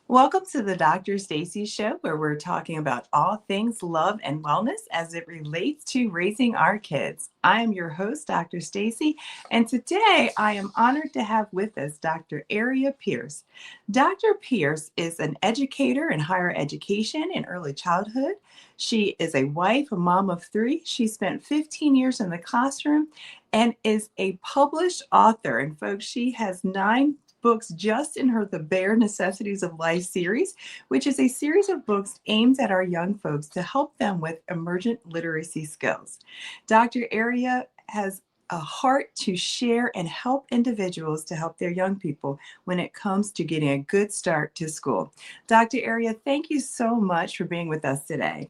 Welcome to the Dr. Stacy Show, where we're talking about all things love and wellness as it relates to raising our kids. I am your host, Dr. Stacy, and today I am honored to have with us Dr. Airreia Pierce. Dr. Pierce is an educator in higher education and early childhood. She is a wife, a mom of three. She spent 15 years in the classroom and is a published author. And folks, she has 9 books just in her The Bare Necessities of Life series, which is a series of books aimed at our young folks to help them with emergent literacy skills. Dr. Airreia has a heart to share and help individuals to help their young people when it comes to getting a good start to school. Dr. Airreia, thank you so much for being with us today.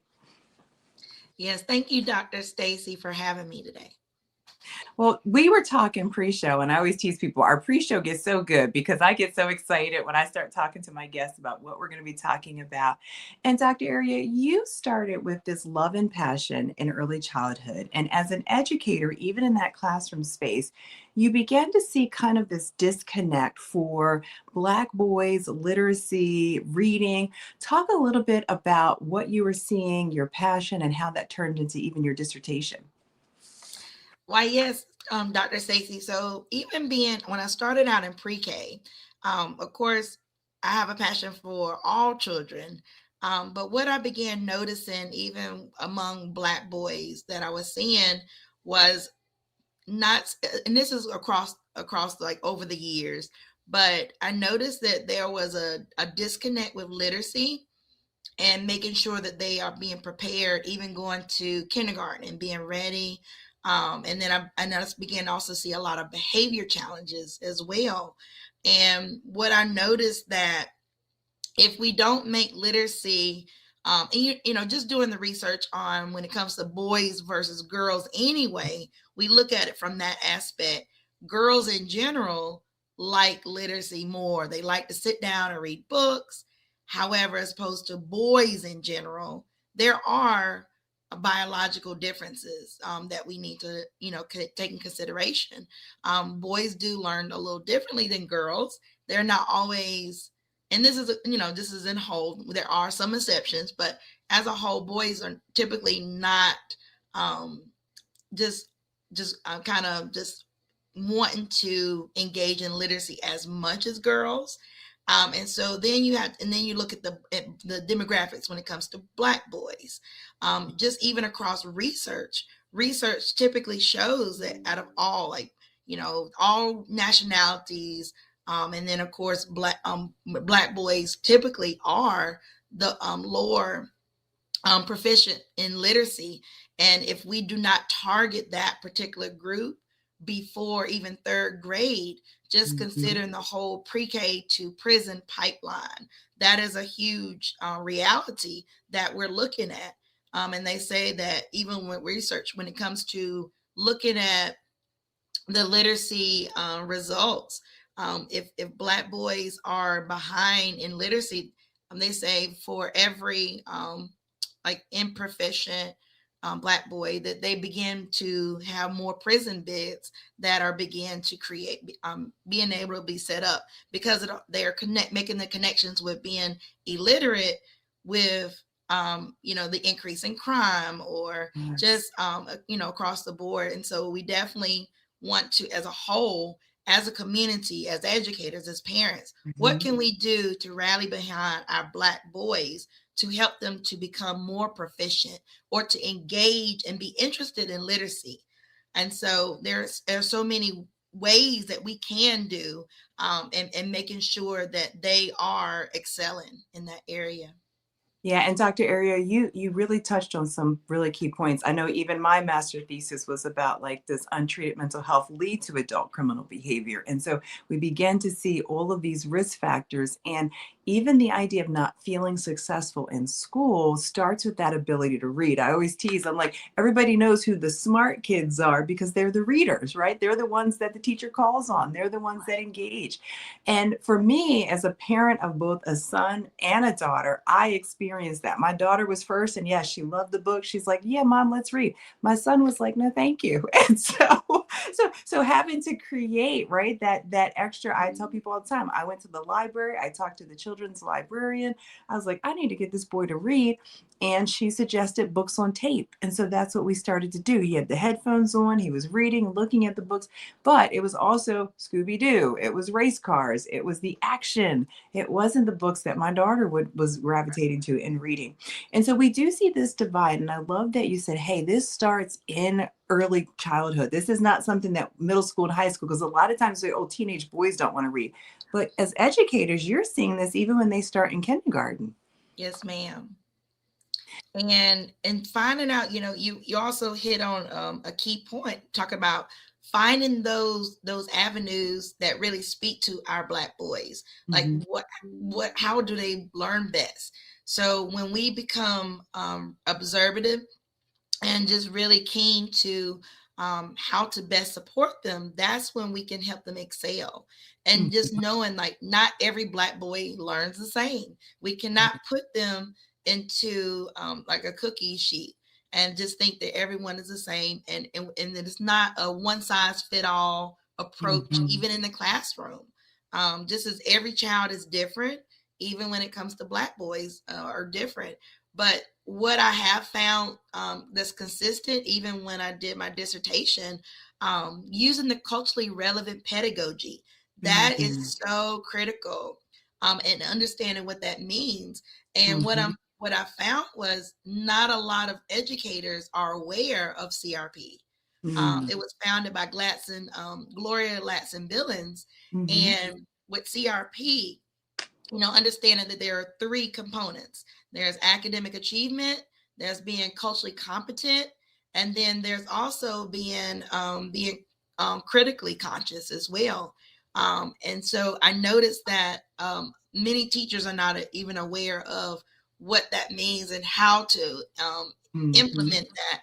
Yes, thank you, Dr. Stacy, for having me today. Well, we were talking pre-show, and I always tease people, our pre-show gets so good because I get so excited when I start talking to my guests about what we're going to be talking about. And Dr. Airreia, you started with this love and passion in early childhood. And as an educator, even in that classroom space, you began to see kind of this disconnect for Black boys, literacy, reading. Talk a little bit about what you were seeing, your passion, and how that turned into even your dissertation. Why, yes, Dr. Stacy. So even being when I started out in pre-K, of course, I have a passion for all children. But what I began noticing, even among Black boys, that I was seeing was not, and this is across like over the years, but I noticed that there was a disconnect with literacy and making sure that they are being prepared, even going to kindergarten and being ready. And then I just began to also see a lot of behavior challenges as well. And what I noticed that if we don't make literacy, and just doing the research on when it comes to boys versus girls anyway, we look at it from that aspect. Girls in general like literacy more. They like to sit down and read books. However, as opposed to boys in general, there are biological differences that we need to, take in consideration. Boys do learn a little differently than girls. They're not always, and this is in whole. There are some exceptions, but as a whole, boys are typically not um, just kind of just wanting to engage in literacy as much as girls. And so then you look at the demographics when it comes to Black boys. Just even across research typically shows that out of all, like, all nationalities, and then of course Black boys typically are the lower proficient in literacy. And if we do not target that particular group before even third grade, just considering the whole pre-K to prison pipeline, that is a huge reality that we're looking at. And they say that even with research, when it comes to looking at the literacy results, if Black boys are behind in literacy, they say for every like improficient Black boy, that they begin to have more prison beds that are begin to create, being able to be set up because they're making the connections with being illiterate with the increase in crime or just across the board. And so we definitely want to, as a whole, as a community, as educators, as parents, what can we do to rally behind our Black boys to help them to become more proficient or to engage and be interested in literacy? And so there's so many ways that we can do, and making sure that they are excelling in that area. Yeah, and Dr. Aria, you really touched on some really key points. I know even my master thesis was about like does untreated mental health lead to adult criminal behavior? And so we began to see all of these risk factors, and even the idea of not feeling successful in school starts with that ability to read. I always tease, I'm like, everybody knows who the smart kids are because they're the readers, right? They're the ones that the teacher calls on. They're the ones that engage. And for me, as a parent of both a son and a daughter, I experienced that. My daughter was first, and yes, she loved the book. She's like, "Yeah, mom, let's read." My son was like, "No, thank you." And so having to create, right, that extra. I tell people all the time, I went to the library, I talked to the children's children's librarian. I was like, I need to get this boy to read. And she suggested books on tape. And so that's what we started to do. He had the headphones on, he was reading, looking at the books, but it was also Scooby Doo, it was race cars, it was the action. It wasn't the books that my daughter was gravitating to and reading. And so we do see this divide. And I love that you said, hey, this starts in early childhood. This is not something that middle school and high school, because a lot of times the old teenage boys don't want to read. But as educators, you're seeing this even when they start in kindergarten. Yes, ma'am. And finding out, you also hit on a key point, talk about finding those avenues that really speak to our Black boys. Like Mm-hmm. how do they learn best? So when we become observative and just really keen to how to best support them, that's when we can help them excel. And just knowing, like, not every Black boy learns the same. We cannot put them into like a cookie sheet and just think that everyone is the same, and that it's not a one size fit all approach, Mm-hmm. even in the classroom. Just as every child is different, even when it comes to Black boys are different. But what I have found that's consistent, even when I did my dissertation, using the culturally relevant pedagogy, that Mm-hmm. is so critical, and understanding what that means. And Mm-hmm. what I found was not a lot of educators are aware of CRP. Mm-hmm. It was founded by Gloria Latson Billings, Mm-hmm. and with CRP, understanding that there are three components. There's academic achievement, there's being culturally competent, and then there's also being critically conscious as well. And so I noticed that many teachers are not even aware of what that means and how to Mm-hmm. implement that.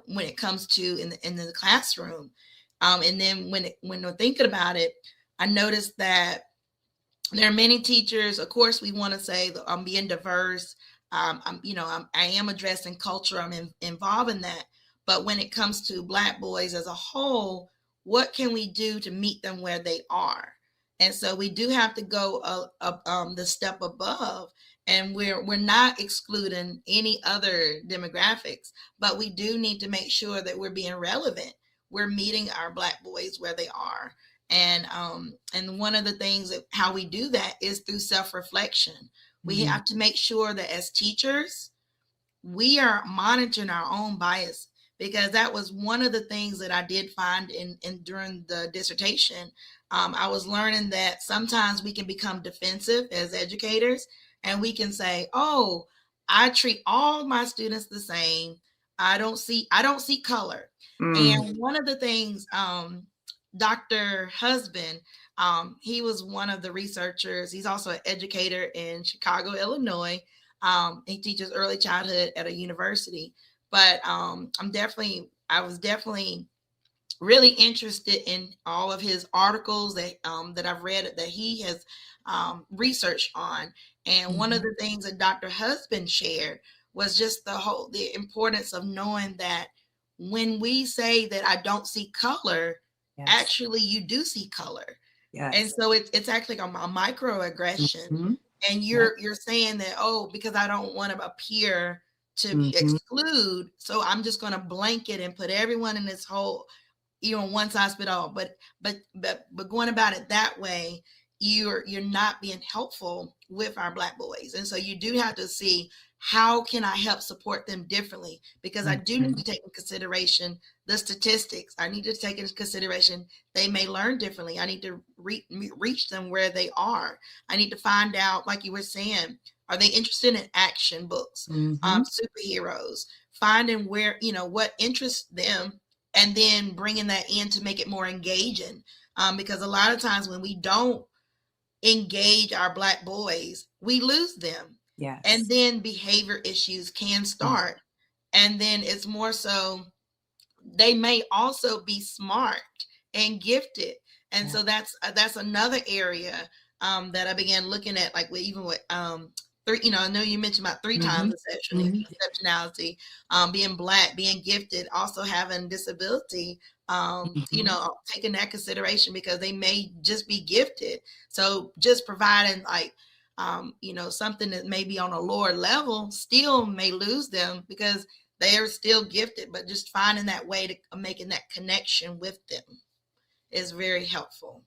When it comes to in the classroom, and then when we're thinking about it, I noticed that there are many teachers. Of course, we want to say that I'm being diverse. I am addressing culture. Involved in that. But when it comes to Black boys as a whole, what can we do to meet them where they are? And so we do have to go the step above, and we're not excluding any other demographics, but we do need to make sure that we're being relevant. We're meeting our Black boys where they are. And one of the things that how we do that is through self-reflection. We Mm-hmm. have to make sure that as teachers, we are monitoring our own bias, because that was one of the things that I did find in during the dissertation. I was learning that sometimes we can become defensive as educators, and we can say, "Oh, I treat all my students the same. I don't see color." Mm-hmm. And one of the things, Dr. Husband, he was one of the researchers. He's also an educator in Chicago, Illinois. He teaches early childhood at a university. But I was definitely really interested in all of his articles that I've read that he has researched on. And one of Mm-hmm. the things that Dr. Husband shared was just the importance of knowing that when we say that I don't see color, Yes. actually you do see color. And Yes. so it's actually a microaggression, Mm-hmm. and Yep. you're saying that, oh, because I don't want to appear to Mm-hmm. exclude, so I'm just going to blanket and put everyone in this whole, one size fit all. But going about it that way, you're not being helpful with our Black boys. And so you do have to see, how can I help support them differently, because I do need Mm-hmm. to take in consideration the statistics. I need to take into consideration they may learn differently. I need to reach them where they are. I need to find out, like you were saying, are they interested in action books, Mm-hmm. superheroes, finding where, what interests them, and then bringing that in to make it more engaging. Because a lot of times when we don't engage our Black boys, we lose them. And Yes. then behavior issues can Mm-hmm. start. And then it's more so, they may also be smart and gifted. And Yeah. so that's another area that I began looking at, like even with three. I know you mentioned about three Mm-hmm. times Mm-hmm. exceptionality, being Black, being gifted, also having disability. Mm-hmm. Taking that consideration, because they may just be gifted. So just providing, like, something that may be on a lower level still may lose them because they are still gifted, but just finding that way to making that connection with them is very helpful.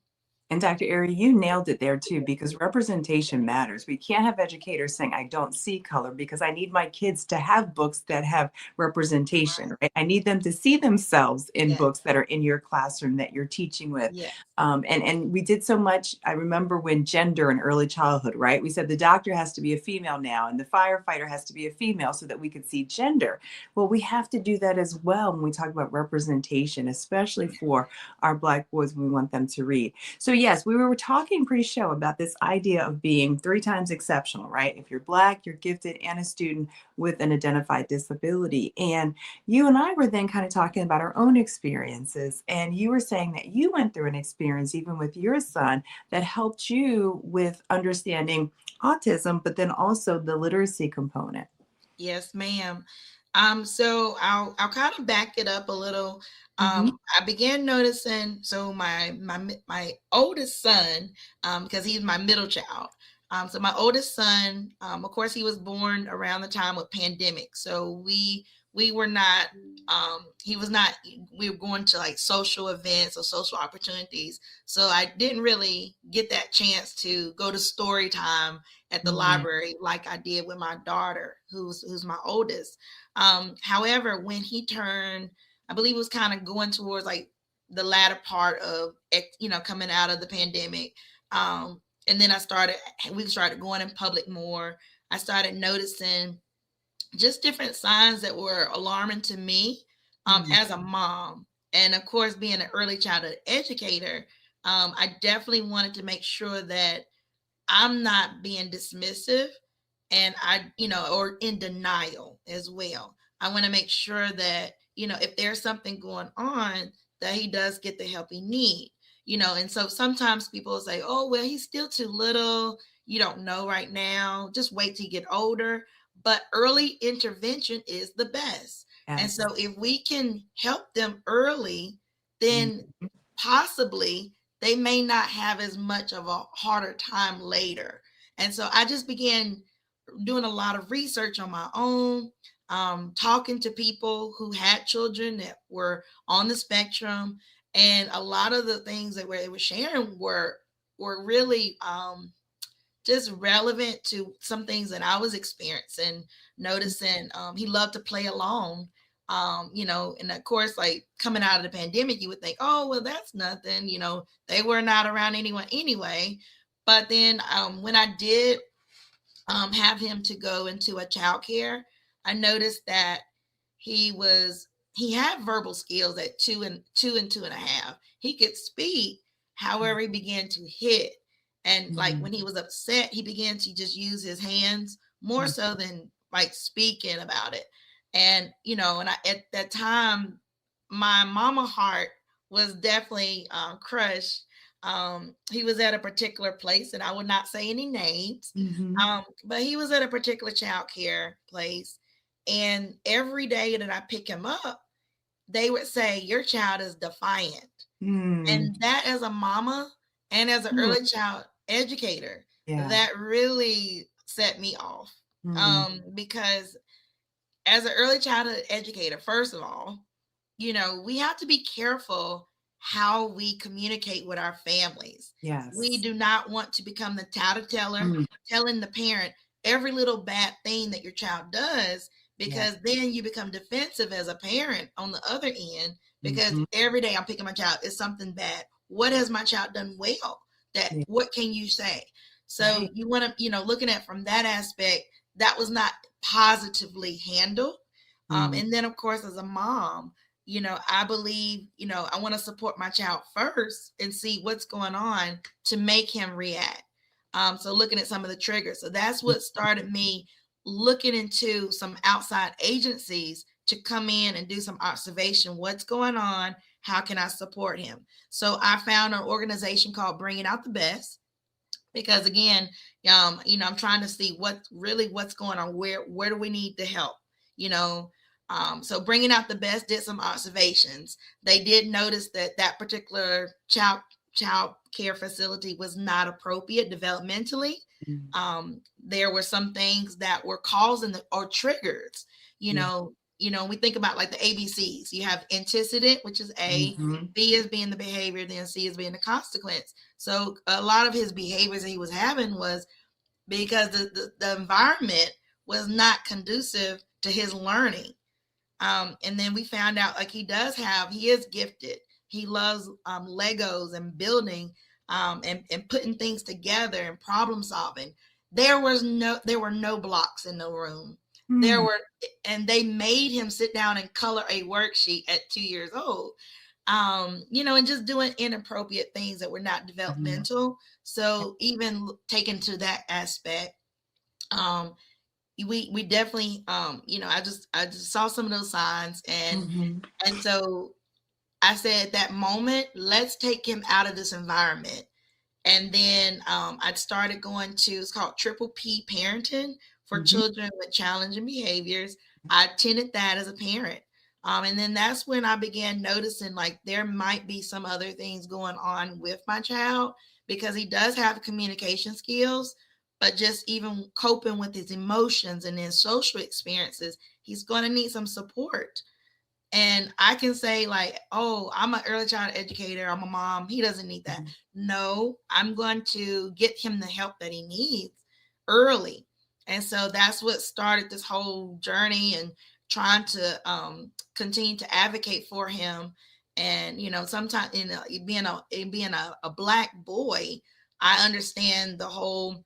And Dr. Ari, you nailed it there too, because representation matters. We can't have educators saying, I don't see color because I need my kids to have books that have representation, right? I need them to see themselves in Yes. books that are in your classroom that you're teaching with. Yes. And we did so much. I remember when gender in early childhood, right? We said the doctor has to be a female now and the firefighter has to be a female so that we could see gender. Well, we have to do that as well when we talk about representation, especially for our Black boys when we want them to read. So yes, we were talking pre-show about this idea of being 3 times exceptional, right? If you're Black, you're gifted, and a student with an identified disability. And you and I were then kind of talking about our own experiences. And you were saying that you went through an experience, even with your son, that helped you with understanding autism, but then also the literacy component. Yes, ma'am. So I'll kind of back it up a little. Mm-hmm. I began noticing. So my oldest son, because he's my middle child. So my oldest son, of course, he was born around the time of pandemic. So we were not. He was not. We were going to like social events or social opportunities. So I didn't really get that chance to go to story time at the Mm-hmm. library like I did with my daughter, who's my oldest. However, when he turned, I believe it was kind of going towards like the latter part of coming out of the pandemic. And then we started going in public more. I started noticing just different signs that were alarming to me as a mom. And of course, being an early childhood educator, I definitely wanted to make sure that I'm not being dismissive and or in denial as well. I want to make sure that, if there's something going on, that he does get the help he need, and so sometimes people say, oh, well, he's still too little. You don't know right now. Just wait till you get older. But early intervention is the best. And Yes. so if we can help them early, then Mhm. possibly they may not have as much of a harder time later. And so I just began doing a lot of research on my own, talking to people who had children that were on the spectrum, and a lot of the things that they were sharing were really just relevant to some things that I was experiencing, noticing. He loved to play alone. And of course, like coming out of the pandemic, you would think, oh, well, that's nothing. They were not around anyone anyway. But then when I did have him to go into a child care, I noticed that he had verbal skills at two and 2.5. He could speak, however, he began to hit. And like Mhm. when he was upset, he began to just use his hands more Mhm. so than like speaking about it. And at that time, my mama heart was definitely crushed. He was at a particular place, and I would not say any names, Mhm. but he was at a particular child care place. And every day that I pick him up, they would say, your child is defiant. Mm. And that, as a mama and as an Mm. early child educator, Yeah. that really set me off. Mm. Because as an early childhood educator, first of all, we have to be careful how we communicate with our families. We Yes. do not want to become the tattleteller, Mm. telling the parent every little bad thing that your child does, Yeah. because then you become defensive as a parent on the other end, because Mhm. every day I'm picking my child, is something bad. What has my child done well? Yeah. What can you say? So Right. you want to, looking at from that aspect, that was not positively handled. Mm. And then, of course, as a mom, I believe, I want to support my child first and see what's going on to make him react. So looking at some of the triggers. So that's what started me looking into some outside agencies to come in and do some observation. What's going on? How can I support him? So I found an organization called Bringing Out the Best, because again, I'm trying to see what's going on. Where do we need to help? You know, so Bringing Out the Best did some observations. They did notice that that particular child child care facility was not appropriate developmentally. Mm. There were some things that were causing or triggers. You Yeah. know, we think about like the ABCs. You have antecedent, which is A, Mm-hmm. B is being the behavior, then C is being the consequence. So a lot of his behaviors that he was having was because the environment was not conducive to his learning. And then we found out like he is gifted. He loves Legos and building, and putting things together and problem solving. There were no blocks in the room. There Mm. were, and they made him sit down and color a worksheet at 2 years old. And just doing inappropriate things that were not Mm-hmm. developmental. So even taken to that aspect, um, we definitely, I just saw some of those signs, Mm-hmm. and so I said at that moment, let's take him out of this environment. And then I started going to, it's called Triple P Parenting for Mm-hmm. children with challenging behaviors. I attended that as a parent. And then that's when I began noticing like there might be some other things going on with my child, because he does have communication skills, but just even coping with his emotions and his social experiences, he's going to need some support. And I can say like, oh, I'm an early child educator, I'm a mom, he doesn't need that. No, I'm going to get him the help that he needs early. And so that's what started this whole journey, and trying to continue to advocate for him. And sometimes, being a black boy, I understand the whole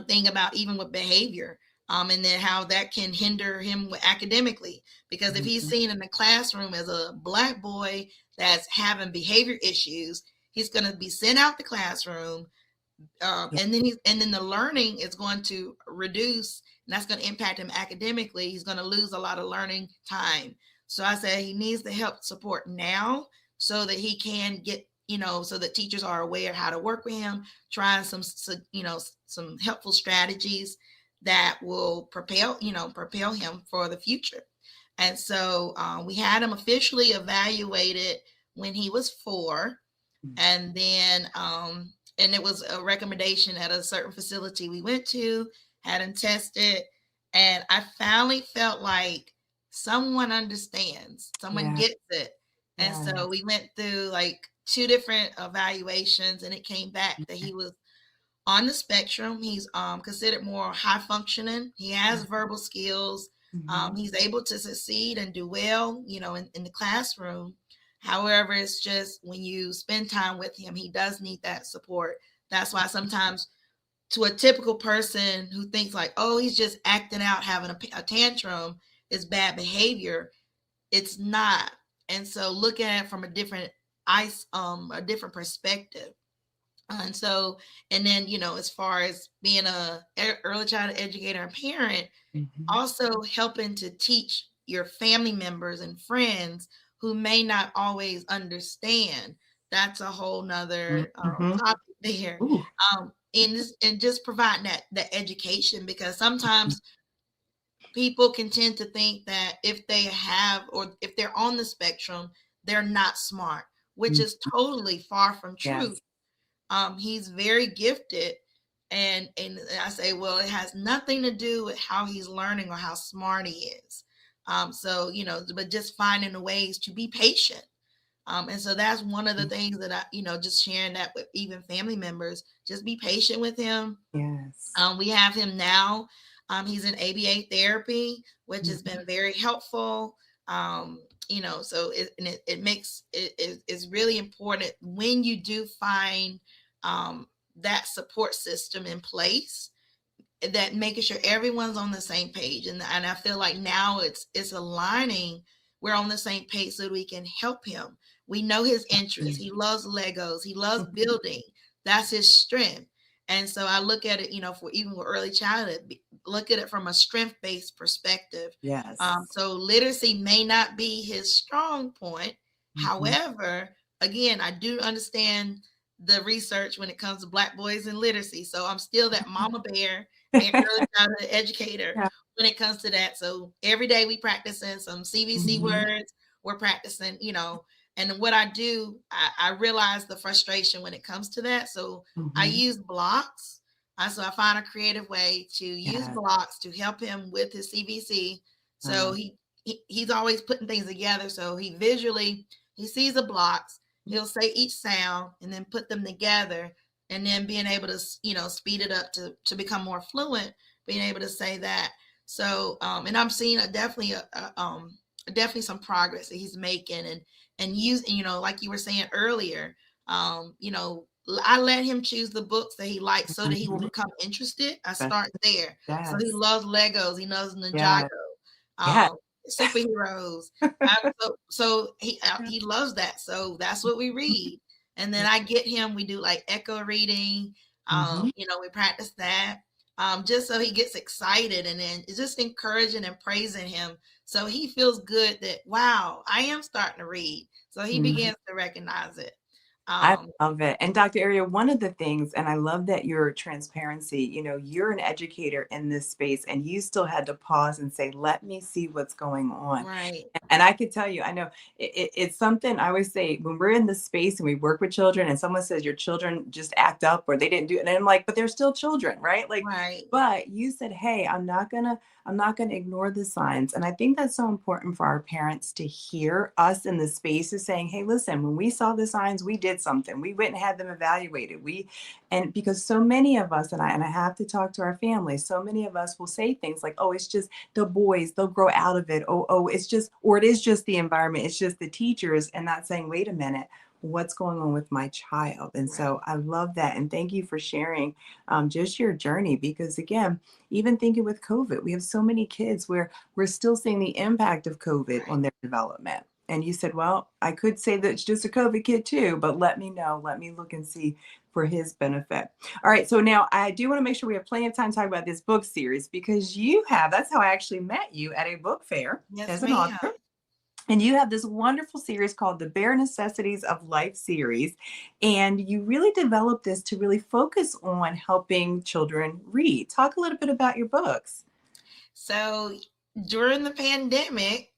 thing about even with behavior, and then how that can hinder him academically. Because if he's Mm-hmm. seen in the classroom as a black boy that's having behavior issues, he's going to be sent out the classroom, Yeah. and then the learning is going to reduce, and that's going to impact him academically. He's going to lose a lot of learning time. So I said he needs the help support now, so that he can get, so that teachers are aware how to work with him, trying some helpful strategies that will propel him for the future. And so we had him officially evaluated when he was 4. And then and it was a recommendation at a certain facility we went to, had him tested, and I finally felt like someone understands, someone Yeah. gets it. And so Yes. we went through like 2 different evaluations, and it came back that he was on the spectrum. He's considered more high functioning. He has verbal skills. Mm-hmm. He's able to succeed and do well, in the classroom. However, it's just when you spend time with him, he does need that support. That's why sometimes, to a typical person who thinks like, oh, he's just acting out, having a tantrum, is bad behavior. It's not. And so looking at it from a different perspective. And so, and then, as far as being a early child educator and parent, Mm-hmm. also helping to teach your family members and friends who may not always understand. That's a whole nother Mm-hmm. topic there. Ooh. And just providing that education, because sometimes people can tend to think that if they have, or if they're on the spectrum, they're not smart, which Mm. is totally far from true. Yes. He's very gifted, and I say, well, it has nothing to do with how he's learning or how smart he is. So but just finding the ways to be patient. And so that's one of the things that just sharing that with even family members. Just be patient with him. Yes. We have him now. He's in ABA therapy, which has Mhm. been very helpful. So it makes it's really important when you do find that support system in place, that making sure everyone's on the same page. And I feel like now it's aligning. We're on the same page so that we can help him. We know his interests. He loves Legos. He loves building. That's his strength. And so I look at it, for even with early childhood, look at it from a strength-based perspective. Yes. So literacy may not be his strong point. Mhm. However, again, I do understand the research when it comes to Black boys and literacy. So I'm still that mama bear and early childhood educator Yeah. when it comes to that. So every day we practicing some CVC Mhm. words. We're practicing, And what I do, I realize the frustration when it comes to that. So I Mhm. use blocks. So I find a creative way to use Yes. blocks to help him with his CBC. So he's always putting things together. So he sees the blocks, he'll say each sound and then put them together, and then being able to, speed it up to become more fluent, being able to say that. So and I'm seeing definitely some progress that he's making, and using, like you were saying earlier, I let him choose the books that he likes so that he will Mhm. become interested. I That's start there. So he yes. loves Legos, he loves Ninjago, Yeah. Yeah. um, superheroes. So he loves that. So that's what we read. And then I get him, we do like echo reading. Mhm. We practice that. Just so he gets excited, and then it's just encouraging and praising him. So he feels good that, wow, I am starting to read. So he Mhm. begins to recognize it. I Um, love it. And Dr. Aria, one of the things, and I love that your transparency, you're an educator in this space and you still had to pause and say, let me see what's going on. right, And I could tell you, I know it's something I always say when we're in this space and we work with children and someone says your children just act up or they didn't do it. And I'm like, but they're still children, right? Like, right, but you said, hey, I'm not gonna ignore the signs. And I think that's so important for our parents to hear us in the spaces saying, hey, listen, when we saw the signs, we did something. We went and had them evaluated. And because so many of us, and I have to talk to our families, so many of us will say things like, oh, it's just the boys, they'll grow out of it. Oh, it's just, or it is just the environment, it's just the teachers, and not saying, wait a minute, what's going on with my child? And right, so I love that. And thank you for sharing just your journey, because again, even thinking with COVID, we have so many kids where we're still seeing the impact of COVID right. on their development. And you said, well, I could say that it's just a COVID kid too, but let me know, let me look and see for his benefit. All right, so now I do want to make sure we have plenty of time to talk about this book series, because that's how I actually met you at a book fair Yes, as an ma'am. author. And you have this wonderful series called the Bare Necessities of Life series. And you really developed this to really focus on helping children read. Talk a little bit about your books. So during the pandemic,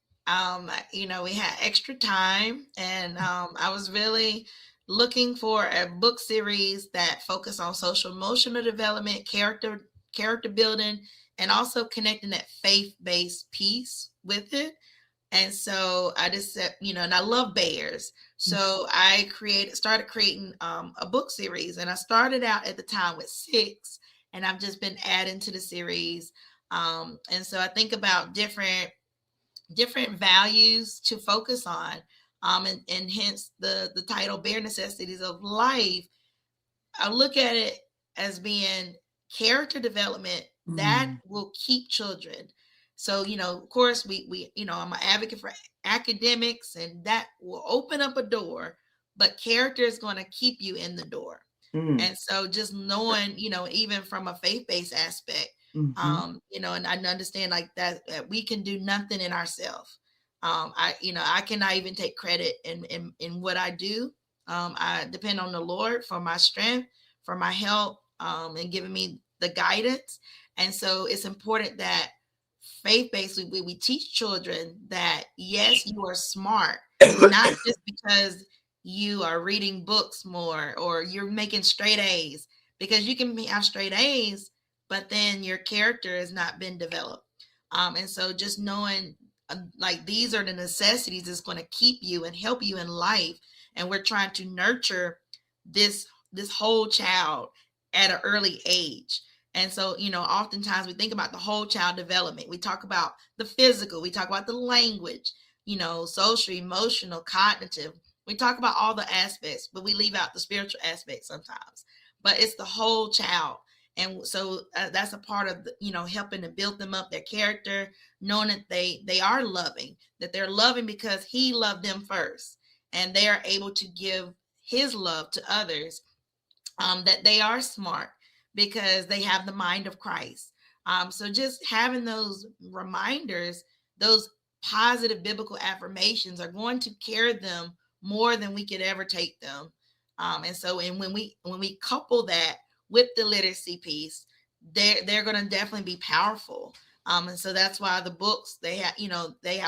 we had extra time, and I was really looking for a book series that focused on social emotional development, character building, and also connecting that faith-based piece with it. And so I just said, and I love bears. So I started creating a book series, and I started out at the time with 6, and I've just been adding to the series. And so I think about different values to focus on, and hence the title Bare Necessities of Life. I look at it as being character development that Mm, will keep children. So, of course, I'm an advocate for academics, and that will open up a door, but character is going to keep you in the door. mm, And so just knowing, even from a faith-based aspect, mhm, and I understand like that we can do nothing in ourselves. I cannot even take credit in what I do. I depend on the Lord for my strength, for my help, and giving me the guidance. And so it's important that faith-based, we teach children that yes, you are smart, not just because you are reading books more or you're making straight A's, because you can have straight A's, but then your character has not been developed. And so just knowing like these are the necessities that's going to keep you and help you in life. And we're trying to nurture this whole child at an early age. And so, oftentimes we think about the whole child development. We talk about the physical, we talk about the language, social, emotional, cognitive. We talk about all the aspects, but we leave out the spiritual aspect sometimes. But it's the whole child. And so that's a part of helping to build them up, their character, knowing that they are loving, that they're loving because he loved them first, and they are able to give his love to others, that they are smart because they have the mind of Christ. So just having those reminders, those positive biblical affirmations are going to carry them more than we could ever take them. And when we couple that with the literacy piece, they're going to definitely be powerful. And so that's why the books they have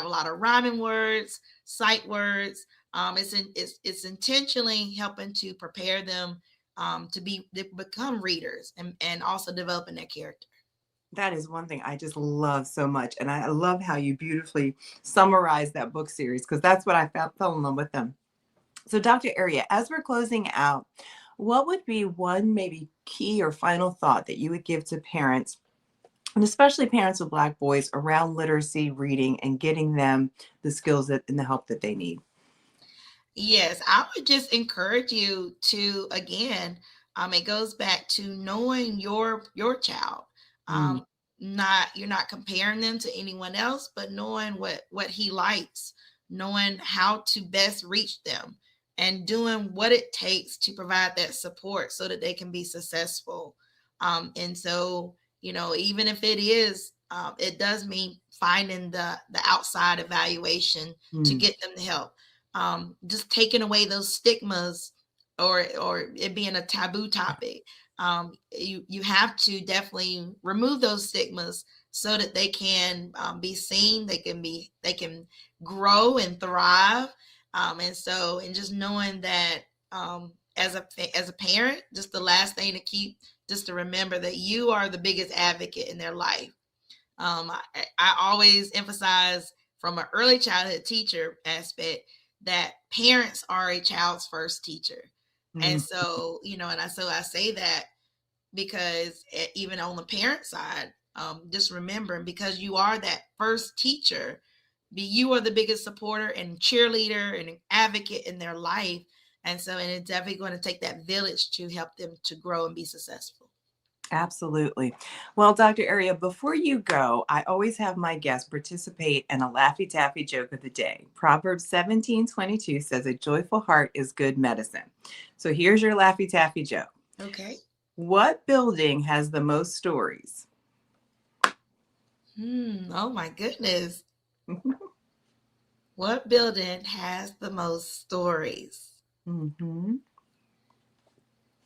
a lot of rhyming words, sight words, It's intentionally helping to prepare them to become readers and also developing their character. That is one thing I just love so much. And I love how you beautifully summarize that book series because that's what I fell in love with them. So, Dr. Aria, as we're closing out, what would be one maybe key or final thought that you would give to parents, and especially parents of Black boys, around literacy, reading, and getting them the skills and the help that they need? Yes, I would just encourage you to again, it goes back to knowing your child. Mm, Um, not you're not comparing them to anyone else, but knowing what he likes, knowing how to best reach them, and doing what it takes to provide that support so that they can be successful. And so, even if it does mean finding the outside evaluation to mm, get them the help, just taking away those stigmas or it being a taboo topic. You have to definitely remove those stigmas so that they can be seen, they can grow and thrive. And just knowing that as a parent, just the last thing to keep, just to remember that you are the biggest advocate in their life. I always emphasize from an early childhood teacher aspect that parents are a child's first teacher. And mm. so, I say that because even on the parent side, just remembering because you are that first teacher, you are the biggest supporter and cheerleader and advocate in their life. And it's definitely going to take that village to help them to grow and be successful. Absolutely. Well, Dr. Aria, before you go, I always have my guests participate in a Laffy Taffy joke of the day. Proverbs 17:22 says, "A joyful heart is good medicine." So here's your Laffy Taffy joke. Okay. What building has the most stories? Oh my goodness. What building has the most stories? Mm-hmm.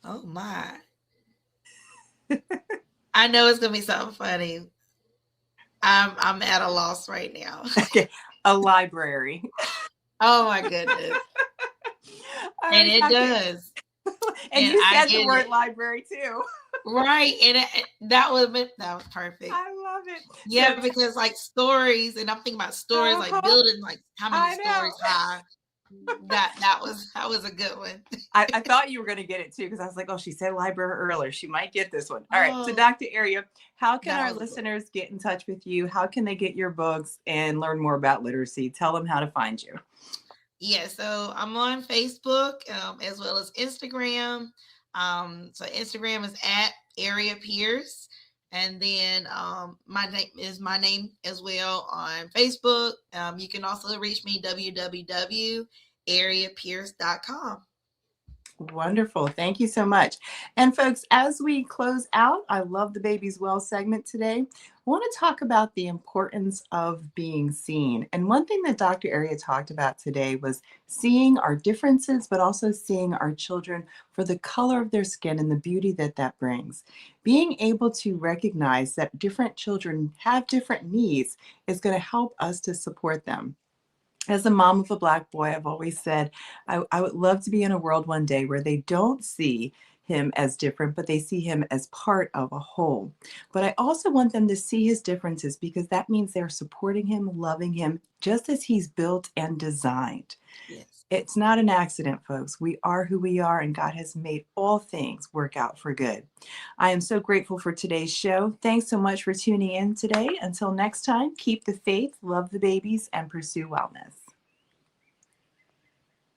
Oh my. I know it's gonna be something funny. I'm at a loss right now. Okay, a library. Oh my goodness. All And right, it Dr. does. And And you I said the get word it. library too. Right. That was perfect. I love it. So, Yeah, because like stories, and I'm thinking about stories like uh-huh, building like how many I know. stories high. That was a good one. I thought you were going to get it too because I was like, oh, she said library earlier. She might get this one. All right. So, Oh, Dr. Aria, how can that our was a good one. listeners get in touch with you? How can they get your books and learn more about literacy? Tell them how to find you. Yeah, so I'm on Facebook as well as Instagram. So Instagram is at Airreia Pierce, and then my name as well on Facebook. You can also reach me www.airreiapierce.com. Wonderful. Thank you so much. And folks, as we close out, I love the Baby's Well segment today. I want to talk about the importance of being seen. And one thing that Dr. Aria talked about today was seeing our differences, but also seeing our children for the color of their skin and the beauty that that brings. Being able to recognize that different children have different needs is going to help us to support them. As a mom of a Black boy, I've always said I would love to be in a world one day where they don't see him as different, but they see him as part of a whole. But I also want them to see his differences because that means they're supporting him, loving him, just as he's built and designed. Yes. It's not an accident, folks. We are who we are, and God has made all things work out for good. I am so grateful for today's show. Thanks so much for tuning in today. Until next time, keep the faith, love the babies, and pursue wellness.